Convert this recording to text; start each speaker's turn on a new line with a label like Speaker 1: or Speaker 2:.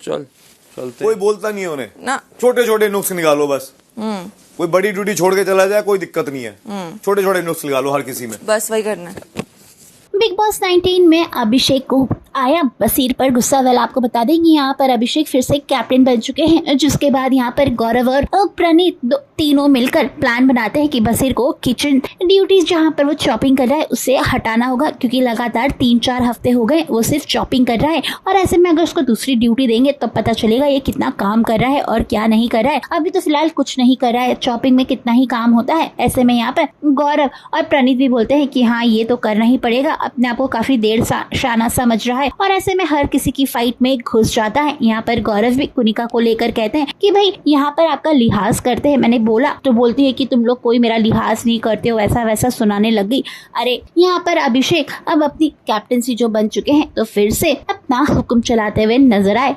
Speaker 1: चल चलते
Speaker 2: कोई बोलता नहीं है उन्हें
Speaker 1: ना।
Speaker 2: छोटे छोटे नुक्स निकालो बस। कोई बड़ी ड्यूटी छोड़ के चला जाए कोई दिक्कत नहीं है, छोटे छोटे नुक्स निकालो हर किसी में।
Speaker 1: बस वही करना है।
Speaker 3: बिग बॉस 19 में अभिषेक को आया बसीर पर गुस्सा। वाला आपको बता देंगे यहाँ पर अभिषेक फिर से कैप्टन बन चुके हैं, जिसके बाद यहाँ पर गौरव और प्रणीत तीनों मिलकर प्लान बनाते हैं कि बसीर को किचन ड्यूटीज जहाँ पर वो चॉपिंग कर रहा है उससे हटाना होगा, क्योंकि लगातार 3-4 हफ्ते हो गए वो सिर्फ चॉपिंग कर रहा है। और ऐसे में अगर उसको दूसरी ड्यूटी देंगे तो पता चलेगा ये कितना काम कर रहा है और क्या नहीं कर रहा है। अभी तो फिलहाल कुछ नहीं कर रहा है, चॉपिंग में कितना ही काम होता है। ऐसे में यहाँ पर गौरव और प्रणीत भी बोलते हैं कि हाँ ये तो करना ही पड़ेगा, अपने आप को काफी देर शाना समझ रहा है। और ऐसे में हर किसी की फाइट में घुस जाता है। यहाँ पर गौरव भी कुनिका को लेकर कहते हैं कि भाई यहाँ पर आपका लिहाज करते हैं। मैंने बोला तो बोलती है कि तुम लोग कोई मेरा लिहाज नहीं करते हो, ऐसा वैसा सुनाने लग गई। अरे यहाँ पर अभिषेक अब अपनी कैप्टनसी जो बन चुके हैं तो फिर से अपना हुक्म चलाते हुए नजर आए।